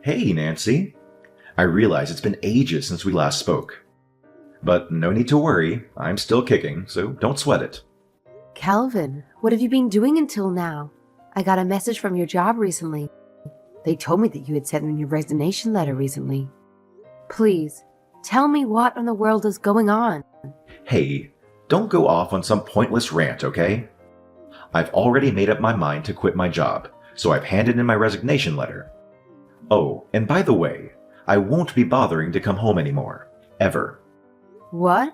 Hey, Nancy. I realize it's been ages since we last spoke. But no need to worry, I'm still kicking, so don't sweat it. Calvin, what have you been doing until now? I got a message from your job recently. They told me that you had sent in your resignation letter recently. Please, tell me what in the world is going on. Hey, don't go off on some pointless rant, okay? I've already made up my mind to quit my job, so I've handed in my resignation letter. Oh, and by the way, I won't be bothering to come home anymore. Ever. What?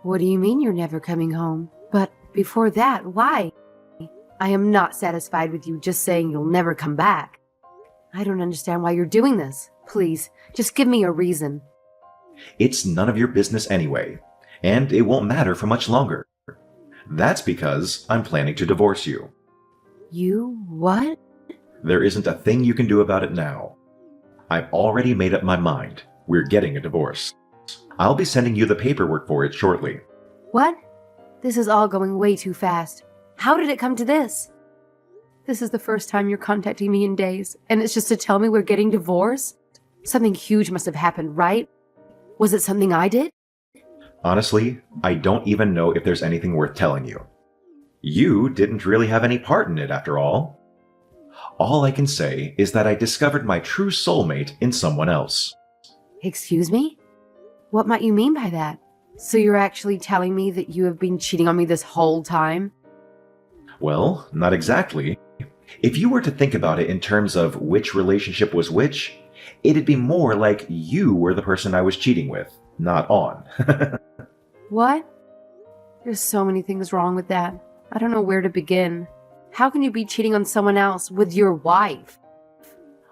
What do you mean you're never coming home? But before that, why? I am not satisfied with you just saying you'll never come back. I don't understand why you're doing this. Please, just give me a reason. It's none of your business anyway, and it won't matter for much longer. That's because I'm planning to divorce you. You what? There isn't a thing you can do about it now. I've already made up my mind. We're getting a divorce. I'll be sending you the paperwork for it shortly. What? This is all going way too fast. How did it come to this? This is the first time you're contacting me in days, and it's just to tell me we're getting divorced? Something huge must have happened, right? Was it something I did? Honestly, I don't even know if there's anything worth telling you. You didn't really have any part in it after all. All I can say is that I discovered my true soulmate in someone else. Excuse me? What might you mean by that? So you're actually telling me that you have been cheating on me this whole time? Well, not exactly. If you were to think about it in terms of which relationship was which, it'd be more like you were the person I was cheating with, not on. What? There's so many things wrong with that. I don't know where to begin. How can you be cheating on someone else with your wife?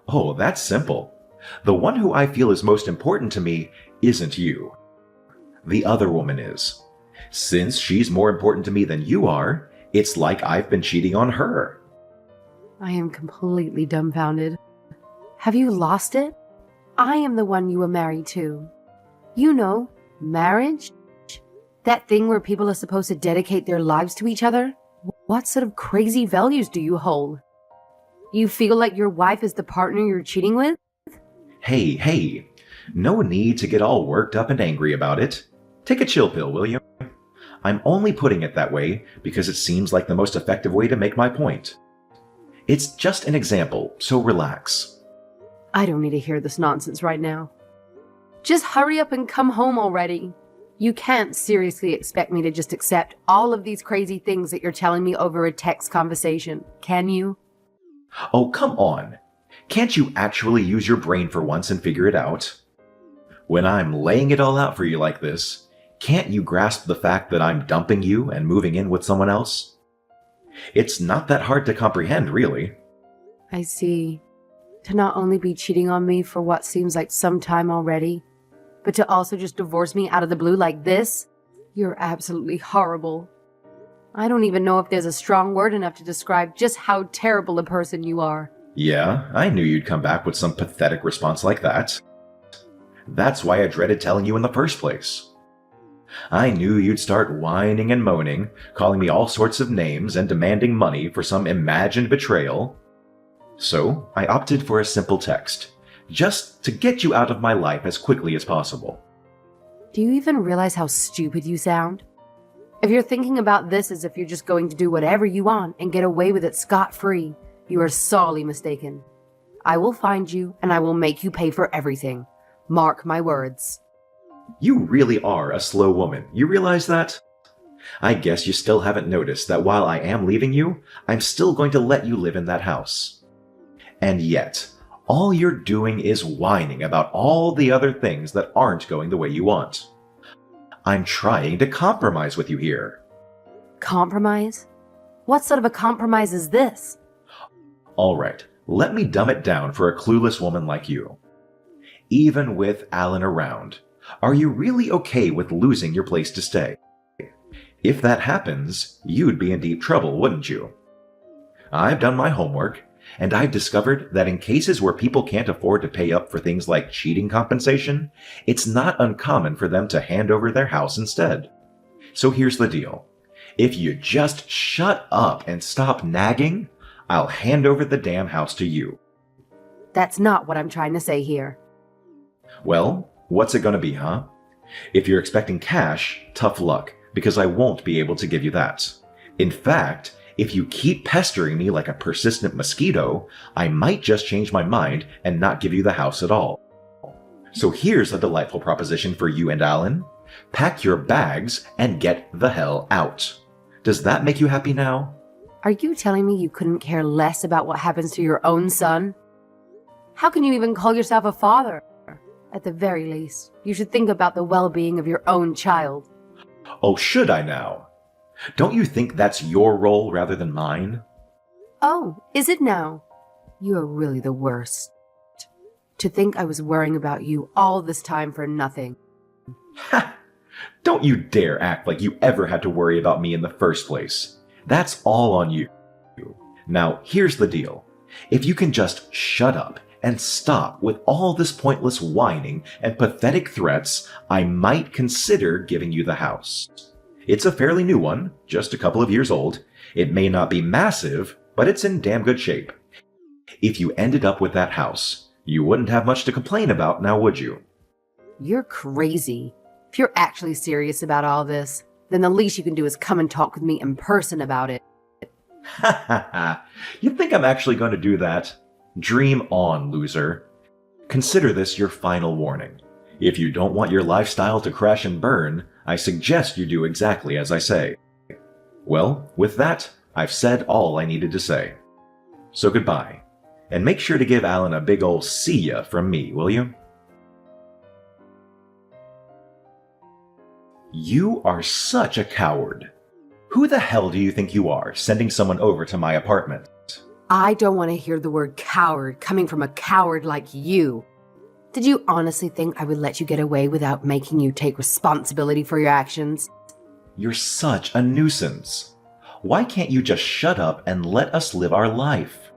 Oh, that's simple. The one who I feel is most important to me isn't you. The other woman is. Since she's more important to me than you are, it's like I've been cheating on her. I am completely dumbfounded. Have you lost it? I am the one you were married to. You know, marriage? That thing where people are supposed to dedicate their lives to each other? What sort of crazy values do you hold? You feel like your wife is the partner you're cheating with? Hey, no need to get all worked up and angry about it. Take a chill pill, will you? I'm only putting it that way because it seems like the most effective way to make my point. It's just an example, so relax. I don't need to hear this nonsense right now. Just hurry up and come home already. You can't seriously expect me to just accept all of these crazy things that you're telling me over a text conversation, can you? Oh, come on. Can't you actually use your brain for once and figure it out? When I'm laying it all out for you like this, can't you grasp the fact that I'm dumping you and moving in with someone else? It's not that hard to comprehend, really. I see. To not only be cheating on me for what seems like some time already, but to also just divorce me out of the blue like this? You're absolutely horrible. I don't even know if there's a strong word enough to describe just how terrible a person you are. Yeah, I knew you'd come back with some pathetic response like that. That's why I dreaded telling you in the first place. I knew you'd start whining and moaning, calling me all sorts of names and demanding money for some imagined betrayal. So I opted for a simple text, just to get you out of my life as quickly as possible. Do you even realize how stupid you sound? If you're thinking about this as if you're just going to do whatever you want and get away with it scot-free, you are sorely mistaken. I will find you and I will make you pay for everything. Mark my words. You really are a slow woman, you realize that? I guess you still haven't noticed that while I am leaving you, I'm still going to let you live in that house. And yet, all you're doing is whining about all the other things that aren't going the way you want. I'm trying to compromise with you here. Compromise? What sort of a compromise is this? All right, let me dumb it down for a clueless woman like you. Even with Alan around, are you really okay with losing your place to stay? If that happens, you'd be in deep trouble, wouldn't you? I've done my homework, and I've discovered that in cases where people can't afford to pay up for things like cheating compensation, it's not uncommon for them to hand over their house instead. So here's the deal. If you just shut up and stop nagging, I'll hand over the damn house to you. That's not what I'm trying to say here. Well, what's it gonna be, huh? If you're expecting cash, tough luck, because I won't be able to give you that. In fact, if you keep pestering me like a persistent mosquito, I might just change my mind and not give you the house at all. So here's a delightful proposition for you and Alan. Pack your bags and get the hell out. Does that make you happy now? Are you telling me you couldn't care less about what happens to your own son? How can you even call yourself a father? At the very least, you should think about the well-being of your own child. Oh, should I now? Don't you think that's your role rather than mine? Oh, is it now? You are really the worst. To think I was worrying about you all this time for nothing. Ha! Don't you dare act like you ever had to worry about me in the first place. That's all on you. Now, here's the deal. If you can just shut up and stop with all this pointless whining and pathetic threats, I might consider giving you the house. It's a fairly new one, just a couple of years old. It may not be massive, but it's in damn good shape. If you ended up with that house, you wouldn't have much to complain about now, would you? You're crazy. If you're actually serious about all this, then the least you can do is come and talk with me in person about it. Ha ha ha. You think I'm actually going to do that? Dream on, loser. Consider this your final warning. If you don't want your lifestyle to crash and burn, I suggest you do exactly as I say. Well, with that, I've said all I needed to say. So goodbye. And make sure to give Alan a big ol' see ya from me, will you? You are such a coward. Who the hell do you think you are, sending someone over to my apartment? I don't want to hear the word coward coming from a coward like you. Did you honestly think I would let you get away without making you take responsibility for your actions? You're such a nuisance. Why can't you just shut up and let us live our life?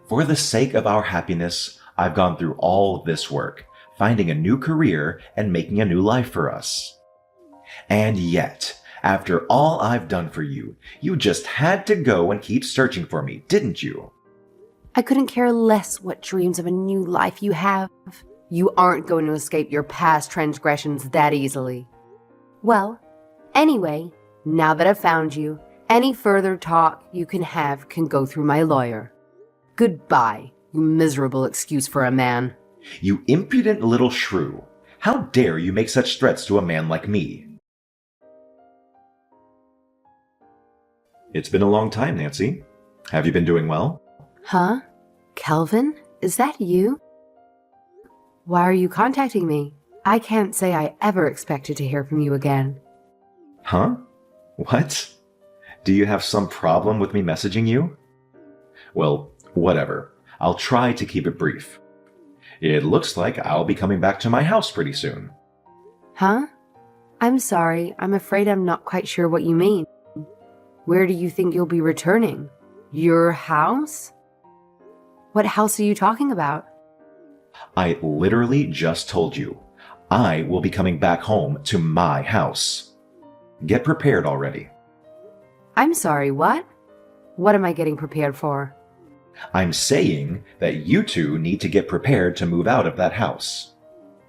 For the sake of our happiness, I've gone through all this work, finding a new career and making a new life for us. And yet, after all I've done for you, you just had to go and keep searching for me, didn't you? I couldn't care less what dreams of a new life you have. You aren't going to escape your past transgressions that easily. Well, anyway, now that I've found you, any further talk you can have can go through my lawyer. Goodbye, you miserable excuse for a man. You impudent little shrew. How dare you make such threats to a man like me? It's been a long time, Nancy. Have you been doing well? Huh? Kelvin? Is that you? Why are you contacting me? I can't say I ever expected to hear from you again. Huh? What? Do you have some problem with me messaging you? Well, whatever. I'll try to keep it brief. It looks like I'll be coming back to my house pretty soon. Huh? I'm sorry. I'm afraid I'm not quite sure what you mean. Where do you think you'll be returning? Your house? What house are you talking about? I literally just told you. I will be coming back home to my house. Get prepared already. I'm sorry, what? What am I getting prepared for? I'm saying that you two need to get prepared to move out of that house.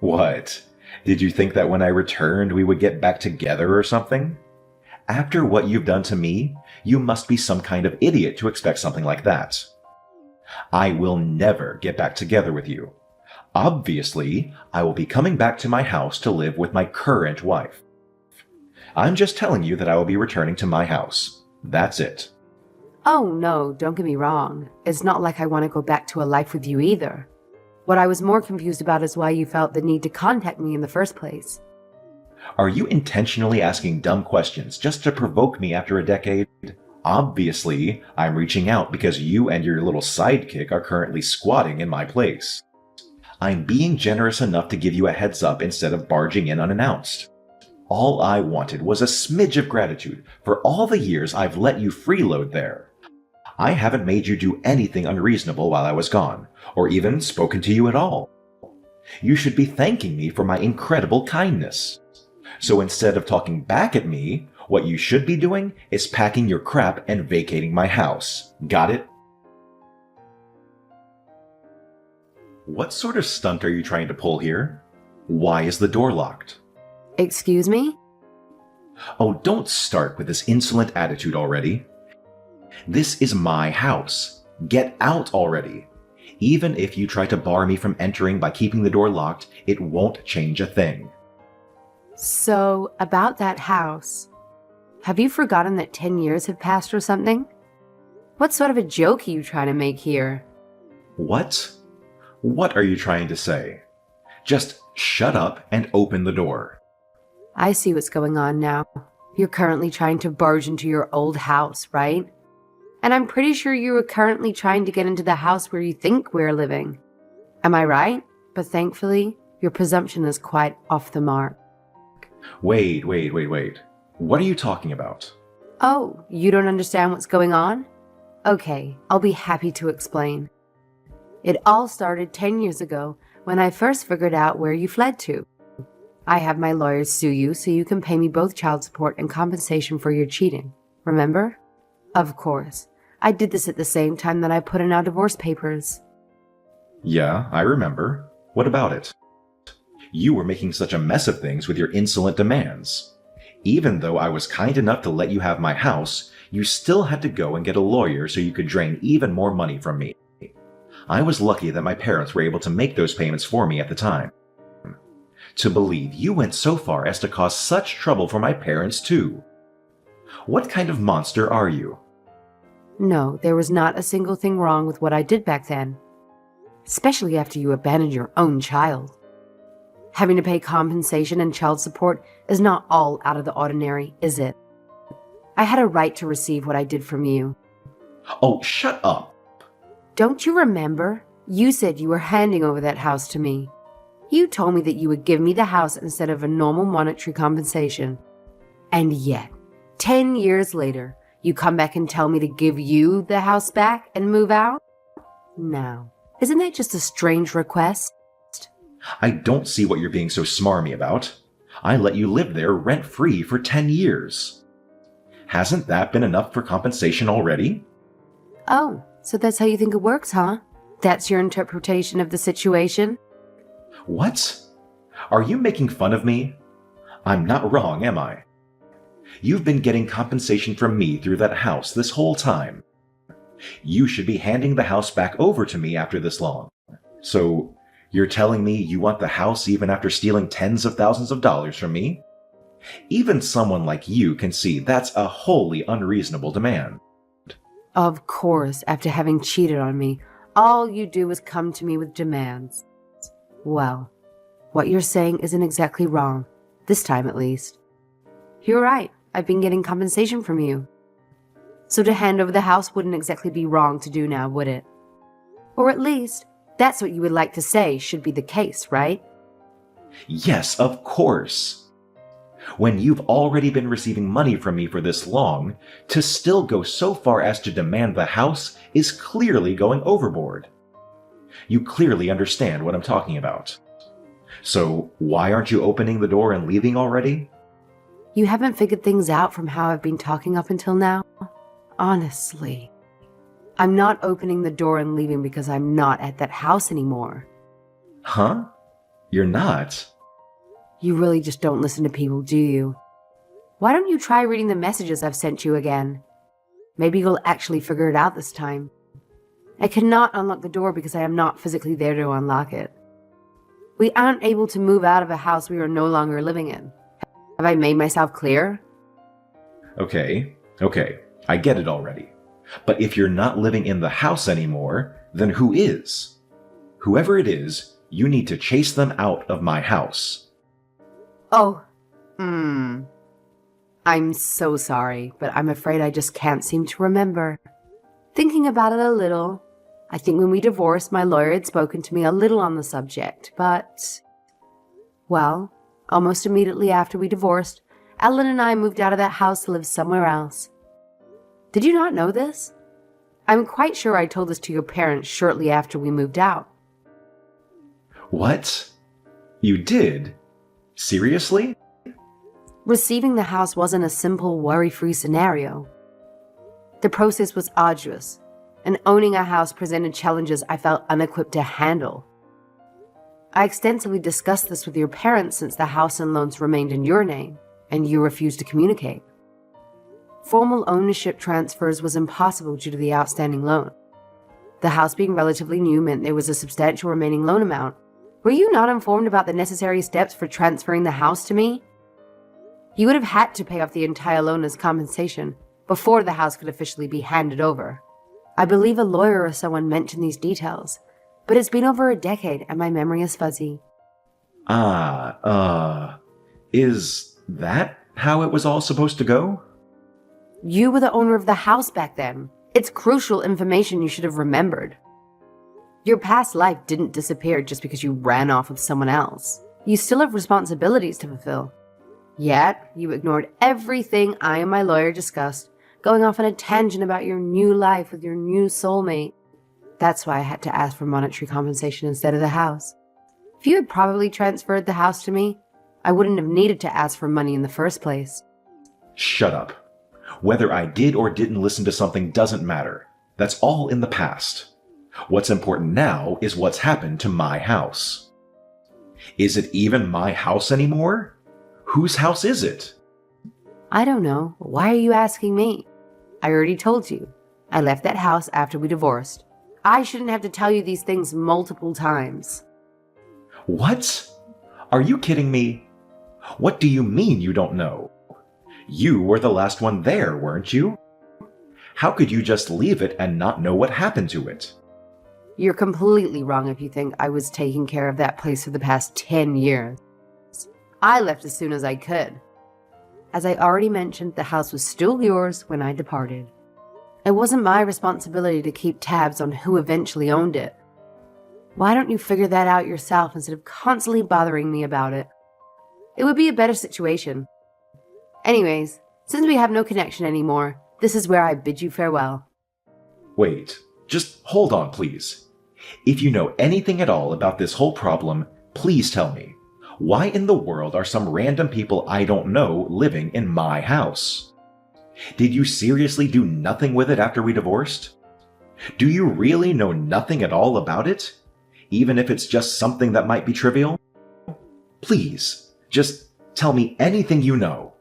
What? Did you think that when I returned we would get back together or something? After what you've done to me, you must be some kind of idiot to expect something like that. I will never get back together with you. Obviously, I will be coming back to my house to live with my current wife. I'm just telling you that I will be returning to my house. That's it. Oh, no, don't get me wrong. It's not like I want to go back to a life with you either. What I was more confused about is why you felt the need to contact me in the first place. Are you intentionally asking dumb questions just to provoke me after a decade? Obviously, I'm reaching out because you and your little sidekick are currently squatting in my place. I'm being generous enough to give you a heads up instead of barging in unannounced. All I wanted was a smidge of gratitude for all the years I've let you freeload there. I haven't made you do anything unreasonable while I was gone, or even spoken to you at all. You should be thanking me for my incredible kindness. So instead of talking back at me, what you should be doing is packing your crap and vacating my house. Got it? What sort of stunt are you trying to pull here? Why is the door locked? Excuse me? Oh, don't start with this insolent attitude already. This is my house. Get out already. Even if you try to bar me from entering by keeping the door locked, it won't change a thing. So, about that house, have you forgotten that 10 years have passed or something? What sort of a joke are you trying to make here? What? What are you trying to say? Just shut up and open the door. I see what's going on now. You're currently trying to barge into your old house, right? And I'm pretty sure you are currently trying to get into the house where you think we're living. Am I right? But thankfully, your presumption is quite off the mark. Wait. What are you talking about? Oh, you don't understand what's going on? Okay, I'll be happy to explain. It all started 10 years ago when I first figured out where you fled to. I have my lawyers sue you so you can pay me both child support and compensation for your cheating. Remember? Of course. I did this at the same time that I put in our divorce papers. Yeah, I remember. What about it? You were making such a mess of things with your insolent demands. Even though I was kind enough to let you have my house, you still had to go and get a lawyer so you could drain even more money from me. I was lucky that my parents were able to make those payments for me at the time. To believe you went so far as to cause such trouble for my parents too. What kind of monster are you? No, there was not a single thing wrong with what I did back then. Especially after you abandoned your own child. Having to pay compensation and child support is not all out of the ordinary, is it? I had a right to receive what I did from you. Oh, shut up. Don't you remember? You said you were handing over that house to me. You told me that you would give me the house instead of a normal monetary compensation. And yet, 10 years later, you come back and tell me to give you the house back and move out? Now, isn't that just a strange request? I don't see what you're being so smarmy about. I let you live there rent-free for 10 years. Hasn't that been enough for compensation already? Oh, so that's how you think it works, huh? That's your interpretation of the situation? What? Are you making fun of me? I'm not wrong, am I? You've been getting compensation from me through that house this whole time. You should be handing the house back over to me after this long. So, you're telling me you want the house even after stealing tens of thousands of dollars from me? Even someone like you can see that's a wholly unreasonable demand. Of course, after having cheated on me, all you do is come to me with demands. Well, what you're saying isn't exactly wrong, this time at least. You're right, I've been getting compensation from you. So to hand over the house wouldn't exactly be wrong to do now, would it? Or at least, that's what you would like to say should be the case, right? Yes, of course. When you've already been receiving money from me for this long, to still go so far as to demand the house is clearly going overboard. You clearly understand what I'm talking about. So why aren't you opening the door and leaving already? You haven't figured things out from how I've been talking up until now? Honestly. I'm not opening the door and leaving because I'm not at that house anymore. Huh? You're not? You really just don't listen to people, do you? Why don't you try reading the messages I've sent you again? Maybe you'll actually figure it out this time. I cannot unlock the door because I am not physically there to unlock it. We aren't able to move out of a house we are no longer living in. Have I made myself clear? Okay, I get it already. But if you're not living in the house anymore, then who is? Whoever it is, you need to chase them out of my house. Oh, I'm so sorry, but I'm afraid I just can't seem to remember. Thinking about it a little, I think when we divorced, my lawyer had spoken to me a little on the subject, but... Well, almost immediately after we divorced, Ellen and I moved out of that house to live somewhere else. Did you not know this? I'm quite sure I told this to your parents shortly after we moved out. What? You did? Seriously? Receiving the house wasn't a simple, worry-free scenario. The process was arduous, and owning a house presented challenges I felt unequipped to handle. I extensively discussed this with your parents since the house and loans remained in your name, and you refused to communicate. Formal ownership transfers was impossible due to the outstanding loan. The house being relatively new meant there was a substantial remaining loan amount. Were you not informed about the necessary steps for transferring the house to me? You would have had to pay off the entire loan as compensation before the house could officially be handed over. I believe a lawyer or someone mentioned these details, but it's been over a decade and my memory is fuzzy. Is that how it was all supposed to go? You were the owner of the house back then. It's crucial information you should have remembered. Your past life didn't disappear just because you ran off with someone else. You still have responsibilities to fulfill. Yet, you ignored everything I and my lawyer discussed, going off on a tangent about your new life with your new soulmate. That's why I had to ask for monetary compensation instead of the house. If you had probably transferred the house to me, I wouldn't have needed to ask for money in the first place. Shut up. Whether I did or didn't listen to something doesn't matter. That's all in the past. What's important now is what's happened to my house. Is it even my house anymore? Whose house is it? I don't know. Why are you asking me? I already told you. I left that house after we divorced. I shouldn't have to tell you these things multiple times. What? Are you kidding me? What do you mean you don't know? You were the last one there, weren't you? How could you just leave it and not know what happened to it? You're completely wrong if you think I was taking care of that place for the past 10 years. I left as soon as I could. As I already mentioned, the house was still yours when I departed. It wasn't my responsibility to keep tabs on who eventually owned it. Why don't you figure that out yourself instead of constantly bothering me about it? It would be a better situation. Anyways, since we have no connection anymore, this is where I bid you farewell. Wait, just hold on, please. If you know anything at all about this whole problem, please tell me. Why in the world are some random people I don't know living in my house? Did you seriously do nothing with it after we divorced? Do you really know nothing at all about it? Even if it's just something that might be trivial? Please, just tell me anything you know.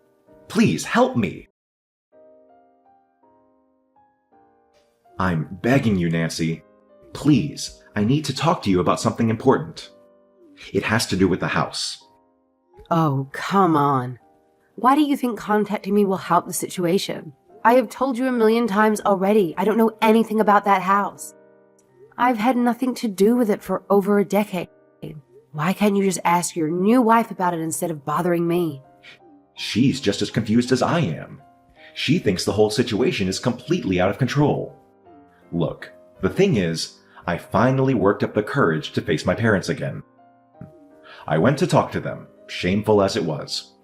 Please help me. I'm begging you, Nancy. Please, I need to talk to you about something important. It has to do with the house. Oh, come on. Why do you think contacting me will help the situation? I have told you a million times already, I don't know anything about that house. I've had nothing to do with it for over a decade. Why can't you just ask your new wife about it instead of bothering me? She's just as confused as I am. She thinks the whole situation is completely out of control. Look, the thing is, I finally worked up the courage to face my parents again. I went to talk to them, shameful as it was.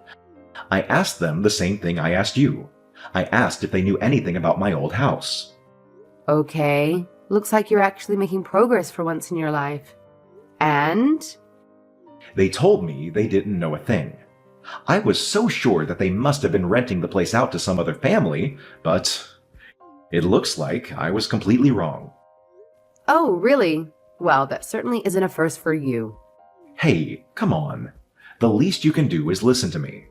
I asked them the same thing I asked you. I asked if they knew anything about my old house. Okay, looks like you're actually making progress for once in your life. And? They told me they didn't know a thing. I was so sure that they must have been renting the place out to some other family, but it looks like I was completely wrong. Oh, really? Well, that certainly isn't a first for you. Hey, come on. The least you can do is listen to me.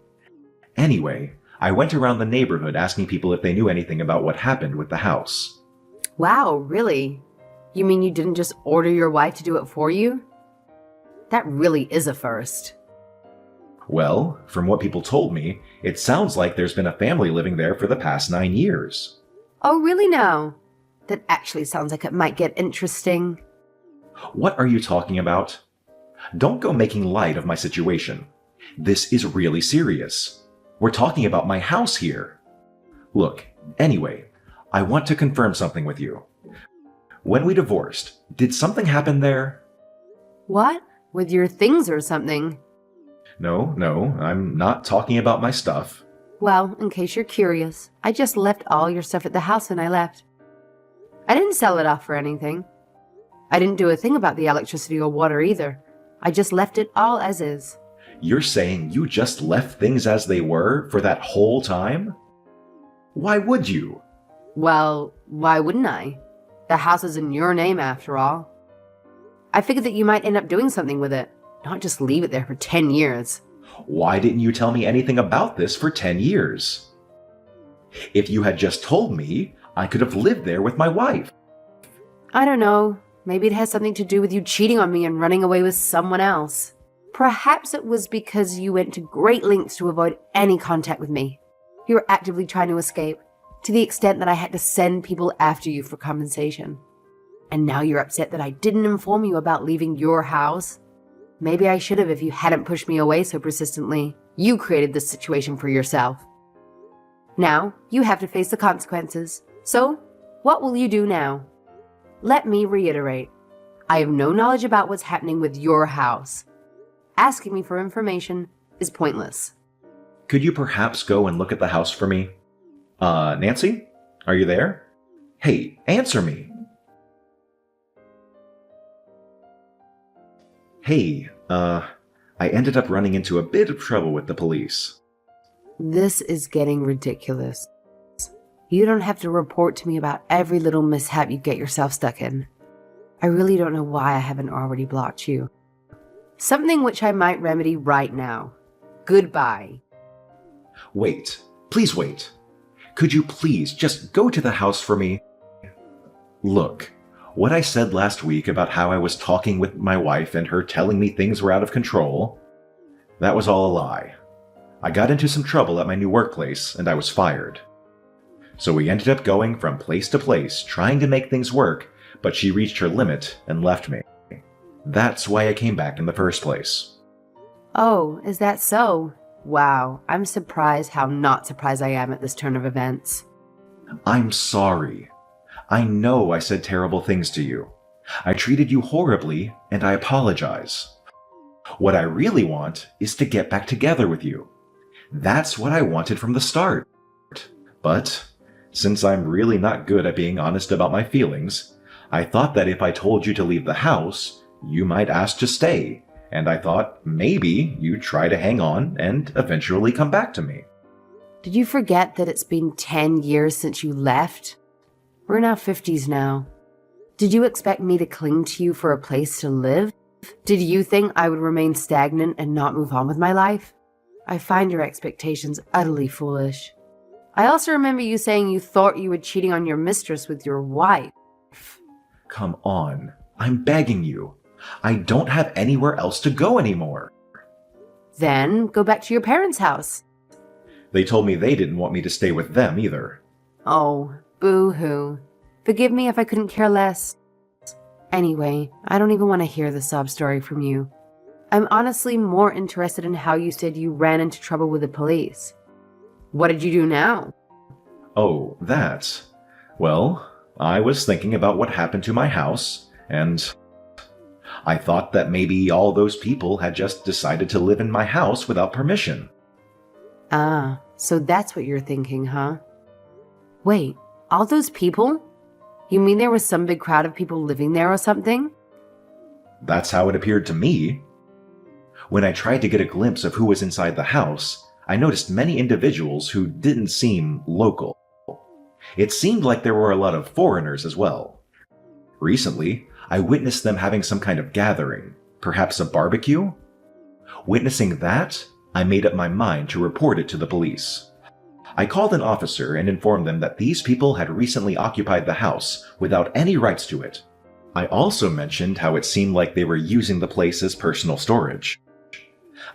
Anyway, I went around the neighborhood asking people if they knew anything about what happened with the house. Wow, really? You mean you didn't just order your wife to do it for you? That really is a first. Well, from what people told me, it sounds like there's been a family living there for the past 9 years. Oh, really now? That actually sounds like it might get interesting. What are you talking about? Don't go making light of my situation. This is really serious. We're talking about my house here. Look, anyway, I want to confirm something with you. When we divorced, did something happen there? What? With your things or something? No, I'm not talking about my stuff. Well, in case you're curious, I just left all your stuff at the house when I left. I didn't sell it off for anything. I didn't do a thing about the electricity or water either. I just left it all as is. You're saying you just left things as they were for that whole time? Why would you? Well, why wouldn't I? The house is in your name after all. I figured that you might end up doing something with it. not just leave it there for 10 years. Why didn't you tell me anything about this for 10 years? If you had just told me, I could have lived there with my wife. I don't know. Maybe it has something to do with you cheating on me and running away with someone else. Perhaps it was because you went to great lengths to avoid any contact with me. You were actively trying to escape, to the extent that I had to send people after you for compensation. And now you're upset that I didn't inform you about leaving your house. Maybe I should have if you hadn't pushed me away so persistently. You created this situation for yourself. Now, you have to face the consequences. So, what will you do now? Let me reiterate. I have no knowledge about what's happening with your house. Asking me for information is pointless. Could you perhaps go and look at the house for me? Nancy? Are you there? Hey, answer me. Hey, I ended up running into a bit of trouble with the police. This is getting ridiculous. You don't have to report to me about every little mishap you get yourself stuck in. I really don't know why I haven't already blocked you. Something which I might remedy right now. Goodbye. Wait, please wait. Could you please just go to the house for me? Look, what I said last week about how I was talking with my wife and her telling me things were out of control, that was all a lie. I got into some trouble at my new workplace and I was fired. So we ended up going from place to place trying to make things work, but she reached her limit and left me. That's why I came back in the first place. Oh, is that so? Wow, I'm surprised how not surprised I am at this turn of events. I'm sorry. I know I said terrible things to you. I treated you horribly, and I apologize. What I really want is to get back together with you. That's what I wanted from the start. But, since I'm really not good at being honest about my feelings, I thought that if I told you to leave the house, you might ask to stay, and I thought maybe you'd try to hang on and eventually come back to me. Did you forget that it's been 10 years since you left? We're in our 50s now. Did you expect me to cling to you for a place to live? Did you think I would remain stagnant and not move on with my life? I find your expectations utterly foolish. I also remember you saying you thought you were cheating on your mistress with your wife. Come on, I'm begging you. I don't have anywhere else to go anymore. Then go back to your parents' house. They told me they didn't want me to stay with them either. Oh, boo-hoo. Forgive me if I couldn't care less. Anyway, I don't even want to hear the sob story from you. I'm honestly more interested in how you said you ran into trouble with the police. What did you do now? Oh, that. Well, I was thinking about what happened to my house, and I thought that maybe all those people had just decided to live in my house without permission. Ah, so that's what you're thinking, huh? Wait, all those people? You mean there was some big crowd of people living there or something? That's how it appeared to me. When I tried to get a glimpse of who was inside the house, I noticed many individuals who didn't seem local. It seemed like there were a lot of foreigners as well. Recently, I witnessed them having some kind of gathering, perhaps a barbecue. Witnessing that, I made up my mind to report it to the police. I called an officer and informed them that these people had recently occupied the house without any rights to it. I also mentioned how it seemed like they were using the place as personal storage.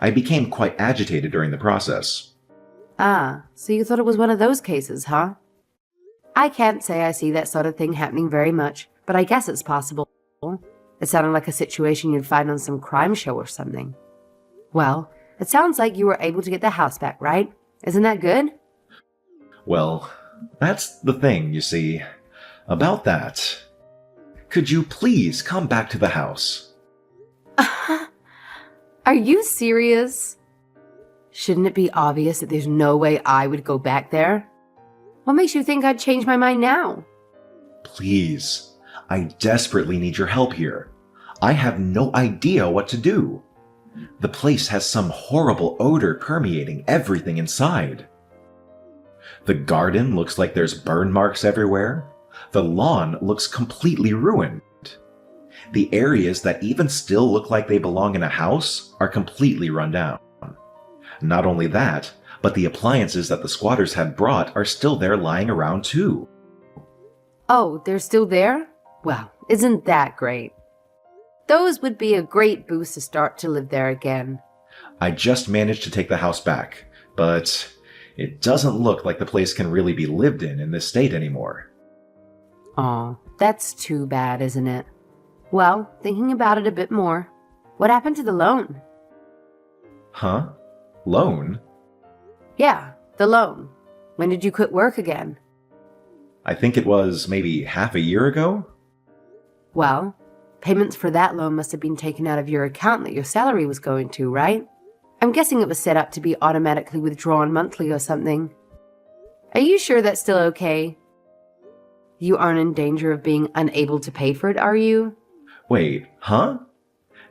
I became quite agitated during the process. Ah, so you thought it was one of those cases, huh? I can't say I see that sort of thing happening very much, but I guess it's possible. It sounded like a situation you'd find on some crime show or something. Well, it sounds like you were able to get the house back, right? Isn't that good? Well, that's the thing, you see. About that. Could you please come back to the house? Are you serious? Shouldn't it be obvious that there's no way I would go back there? What makes you think I'd change my mind now? Please, I desperately need your help here. I have no idea what to do. The place has some horrible odor permeating everything inside. The garden looks like there's burn marks everywhere. The lawn looks completely ruined. The areas that even still look like they belong in a house are completely run down. Not only that, but the appliances that the squatters had brought are still there lying around too. Oh, they're still there? Well, isn't that great? Those would be a great boost to start to live there again. I just managed to take the house back, but it doesn't look like the place can really be lived in this state anymore. Aw, that's too bad, isn't it? Well, thinking about it a bit more, what happened to the loan? Huh? Loan? Yeah, the loan. When did you quit work again? I think it was maybe half a year ago? Well, payments for that loan must have been taken out of your account that your salary was going to, right? I'm guessing it was set up to be automatically withdrawn monthly or something. Are you sure that's still okay? You aren't in danger of being unable to pay for it, are you? Wait, huh?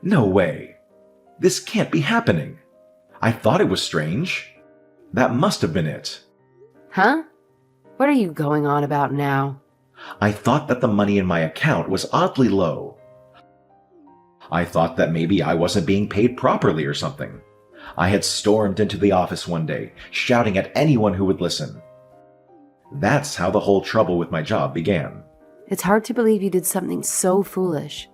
No way. This can't be happening. I thought it was strange. That must have been it. Huh? What are you going on about now? I thought that the money in my account was oddly low. I thought that maybe I wasn't being paid properly or something. I had stormed into the office one day, shouting at anyone who would listen. That's how the whole trouble with my job began. It's hard to believe you did something so foolish.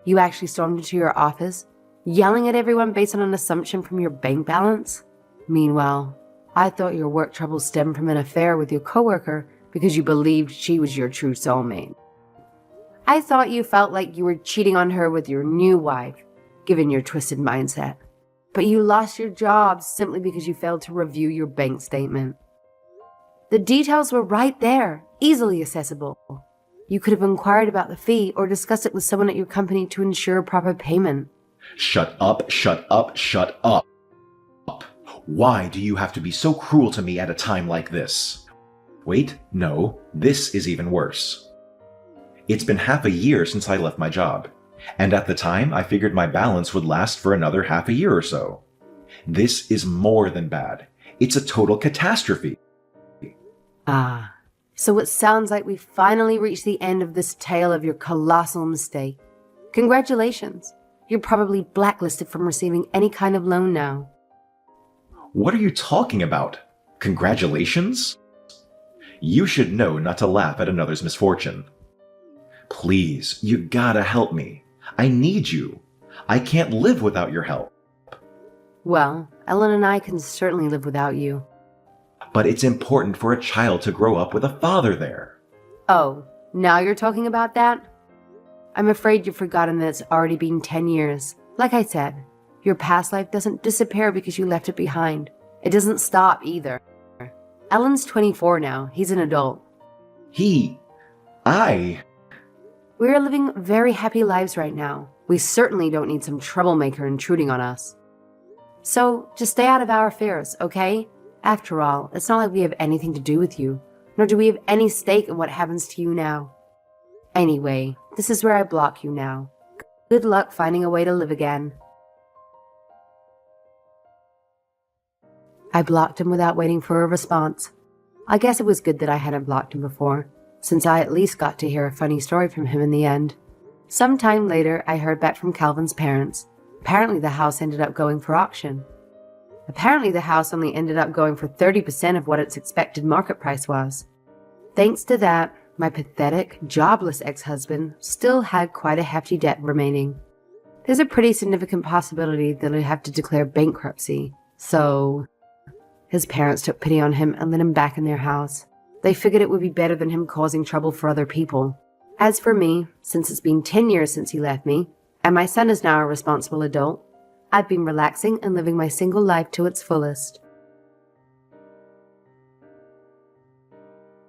You actually stormed into your office, yelling at everyone based on an assumption from your bank balance? Meanwhile, I thought your work troubles stemmed from an affair with your coworker because you believed she was your true soulmate. I thought you felt like you were cheating on her with your new wife, given your twisted mindset. But you lost your job simply because you failed to review your bank statement. The details were right there, easily accessible. You could have inquired about the fee or discussed it with someone at your company to ensure proper payment. Shut up, shut up, shut up. Why do you have to be so cruel to me at a time like this? Wait, no, this is even worse. It's been half a year since I left my job, and at the time I figured my balance would last for another half a year or so. This is more than bad. It's a total catastrophe. Ah, so it sounds like we finally reached the end of this tale of your colossal mistake. Congratulations. You're probably blacklisted from receiving any kind of loan now. What are you talking about? Congratulations? You should know not to laugh at another's misfortune. Please, you gotta help me. I need you. I can't live without your help. Well, Ellen and I can certainly live without you. But it's important for a child to grow up with a father there. Oh, now you're talking about that? I'm afraid you've forgotten that it's already been 10 years. Like I said, your past life doesn't disappear because you left it behind. It doesn't stop either. Ellen's 24 now. He's an adult. We're living very happy lives right now. We certainly don't need some troublemaker intruding on us. So, just stay out of our affairs, okay? After all, it's not like we have anything to do with you, nor do we have any stake in what happens to you now. Anyway, this is where I block you now. Good luck finding a way to live again. I blocked him without waiting for a response. I guess it was good that I hadn't blocked him before, since I at least got to hear a funny story from him in the end. Sometime later, I heard back from Calvin's parents. Apparently the house ended up going for auction. Apparently the house only ended up going for 30% of what its expected market price was. Thanks to that, my pathetic, jobless ex-husband still had quite a hefty debt remaining. There's a pretty significant possibility that he'd have to declare bankruptcy, so his parents took pity on him and let him back in their house. They figured it would be better than him causing trouble for other people. As for me, since it's been 10 years since he left me, and my son is now a responsible adult, I've been relaxing and living my single life to its fullest.